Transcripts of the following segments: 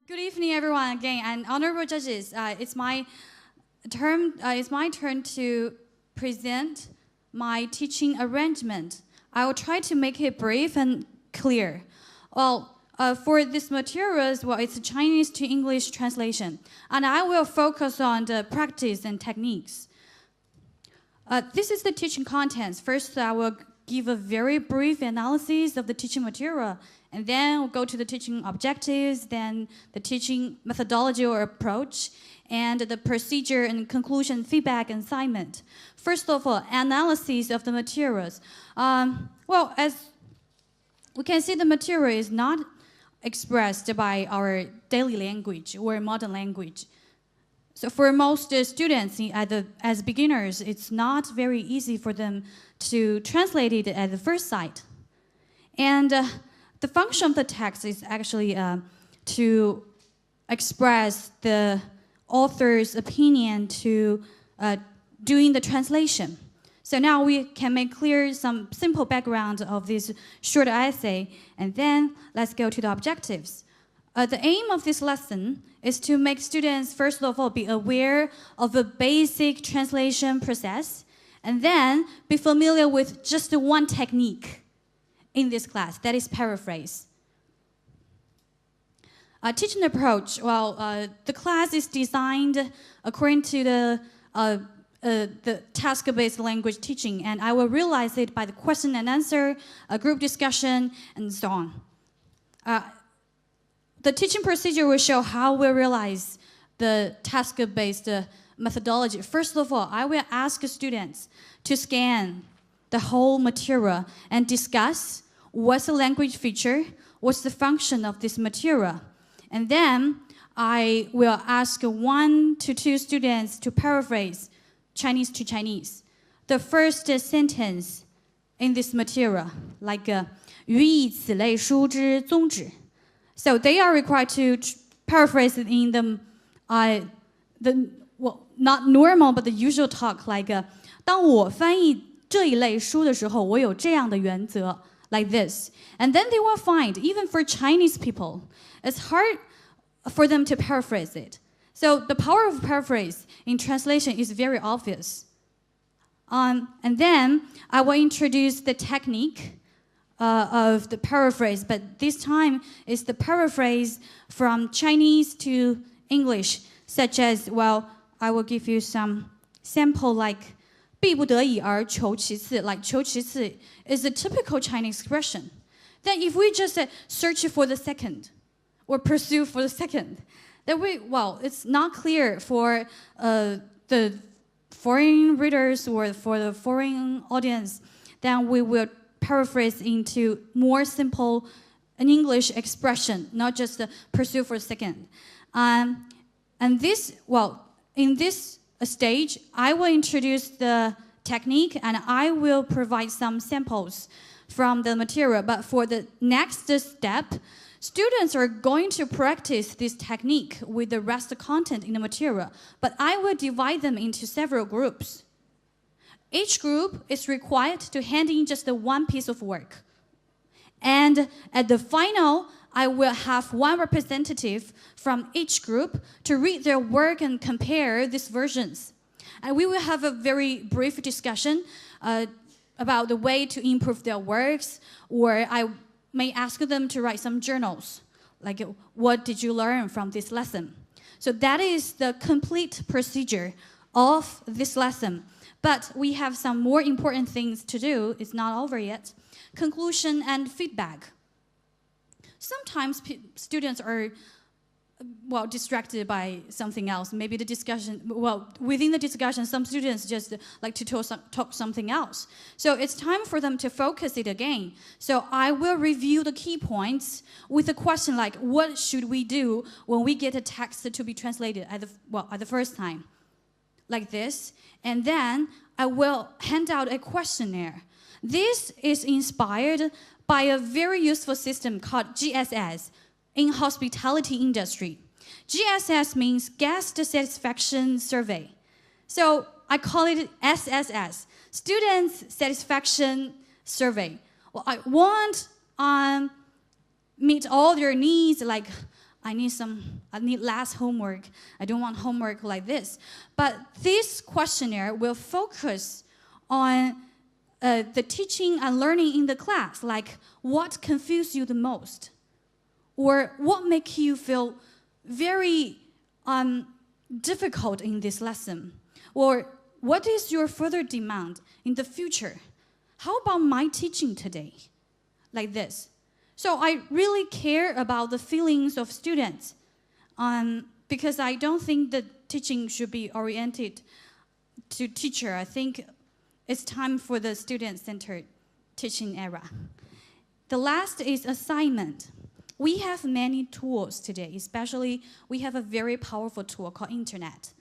Good evening, everyone. Again, and honorable judges. It's my turn to present my teaching arrangement. I will try to make it brief and clear. Well, for this materials, it's a Chinese to English translation, and I will focus on the practice and techniques. This is the teaching contents. First, I will give a very brief analysis of the teaching material, and then we'll go to the teaching objectives, then the teaching methodology or approach, and the procedure and conclusion, feedback, and assignment. First of all, analysis of the materials. As we can see, the material is not expressed by our daily language or modern language. So for most students, as beginners, it's not very easy for them to translate it at the first sight. And the function of the text is actually to express the author's opinion to doing the translation. So now we can make clear some simple background of this short essay, and then let's go to the objectives. The aim of this lesson is to make students, first of all, be aware of a basic translation process, and then be familiar with just one technique in this class, that is paraphrase. Teaching approach, the class is designed according to the task-based language teaching, and I will realize it by the question and answer, a group discussion, and so on. The teaching procedure will show how we realize the task-based methodology. First of all, I will ask students to scan the whole material and discuss what's the language feature, what's the function of this material. And then I will ask 1 to 2 students to paraphrase Chinese to Chinese the first sentence in this material, like 语以此类书之宗旨. So they are required to paraphrase it in not normal, but the usual talk, like 当我翻译这一类书的时候，我有这样的原则 like this. And then they will find, even for Chinese people, it's hard for them to paraphrase it. So the power of paraphrase in translation is very obvious. And then I will introduce the technique of the paraphrase, but this time is the paraphrase from Chinese to English, such as, I will give you some sample like 必不得已而求其次, like 求其次 is a typical Chinese expression. Then if we just search for the second or pursue for the second, then it's not clear for the foreign readers or for the foreign audience. Then we will paraphrase into more simple an English expression, not just pursue for a second. And this, in this stage, I will introduce the technique and I will provide some samples from the material. But for the next step, students are going to practice this technique with the rest of the content in the material. But I will divide them into several groups. Each group is required to hand in just one piece of work. And at the final, I will have one representative from each group to read their work and compare these versions. And we will have a very brief discussion about the way to improve their works, or I may ask them to write some journals, like what did you learn from this lesson? So that is the complete procedure of this lesson. But we have some more important things to do. It's not over yet. Conclusion and feedback. Sometimes students are, distracted by something else. Maybe the discussion, within the discussion, some students just like to talk something else. So it's time for them to focus it again. So I will review the key points with a question like, what should we do when we get a text to be translated at the first time? Like this. And then I will hand out a questionnaire. This is inspired by a very useful system called GSS in hospitality industry. GSS means Guest Satisfaction Survey. So I call it SSS, Students Satisfaction Survey. I want meet all their needs, like I need less homework. I don't want homework like this. But this questionnaire will focus on the teaching and learning in the class, like what confused you the most, or what make you feel very difficult in this lesson, or what is your further demand in the future? How about my teaching today? Like this. So I really care about the feelings of students because I don't think that teaching should be oriented to teacher. I think it's time for the student-centered teaching era. The last is assignment. We have many tools today, especially we have a very powerful tool called internet.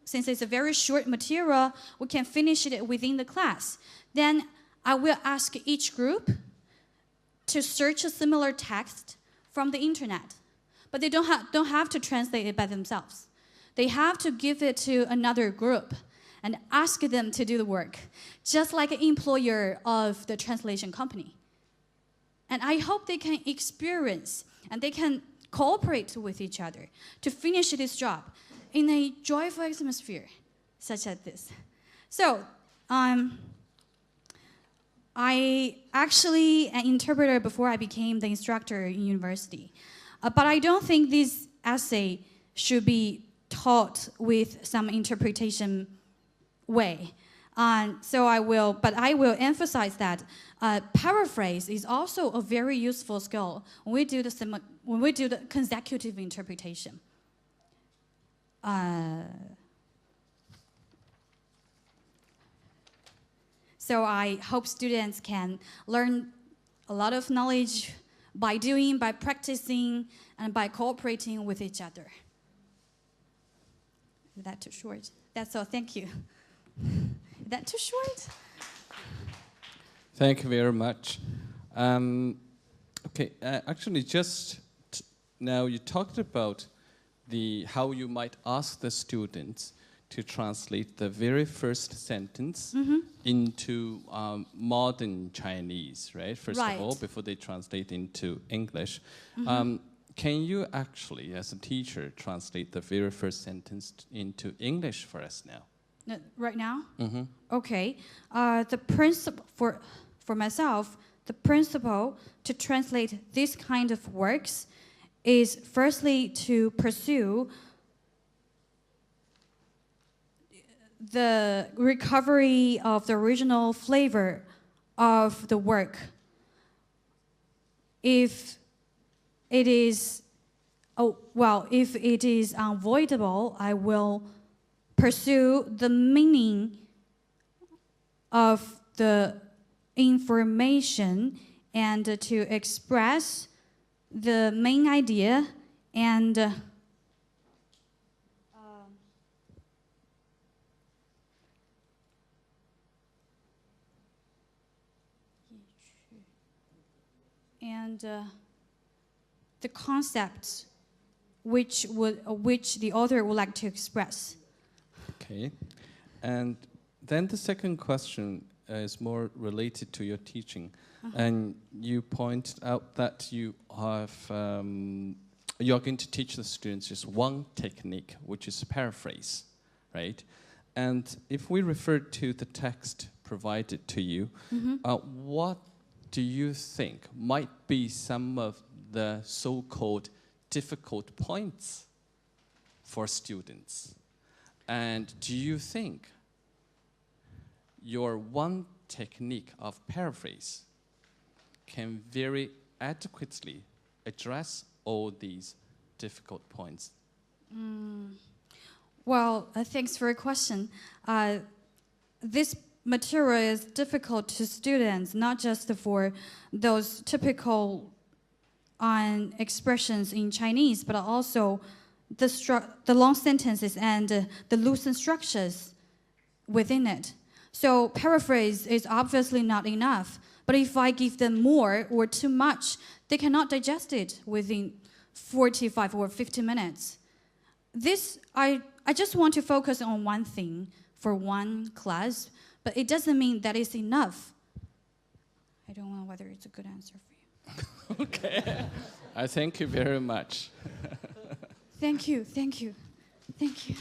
Since it's a very short material, we can finish it within the class. Then I will ask each group to search a similar text from the internet. But they don't have to translate it by themselves. They have to give it to another group and ask them to do the work, just like an employer of the translation company. And I hope they can experience and they can cooperate with each other to finish this job in a joyful atmosphere, such as this. So, I actually an interpreter before I became the instructor in university. But I don't think this essay should be taught with some interpretation way. So I will emphasize that paraphrase is also a very useful skill when we do the consecutive interpretation. So I hope students can learn a lot of knowledge by doing, by practicing, and by cooperating with each other. Is that too short? That's all. Thank you. Is that too short? Thank you very much. Okay, actually, just now you talked about how you might ask the students to translate the very first sentence into modern Chinese, right? First of all, before they translate into English. Can you actually, as a teacher, translate the very first sentence into English for us now? Right now? Okay. The principle for myself, the principle to translate this kind of works is firstly to pursue the recovery of the original flavor of the work. If it is unavoidable, I will pursue the meaning of the information and to express the main idea and the concepts which the author would like to express. Okay, and then the second question is more related to your teaching, and you pointed out that you're going to teach the students just one technique, which is paraphrase, right? And if we refer to the text provided to you, what do you think might be some of the so-called difficult points for students? And do you think your one technique of paraphrase can very adequately address all these difficult points? Well, thanks for your question. This material is difficult to students, not just for those typical expressions in Chinese, but also the long sentences and the loose structures within it. So paraphrase is obviously not enough, but if I give them more or too much, they cannot digest it within 45 or 50 minutes. I just want to focus on one thing for one class, but it doesn't mean that it's enough. I don't know whether it's a good answer for you. Okay. I thank you very much. Thank you, thank you, thank you.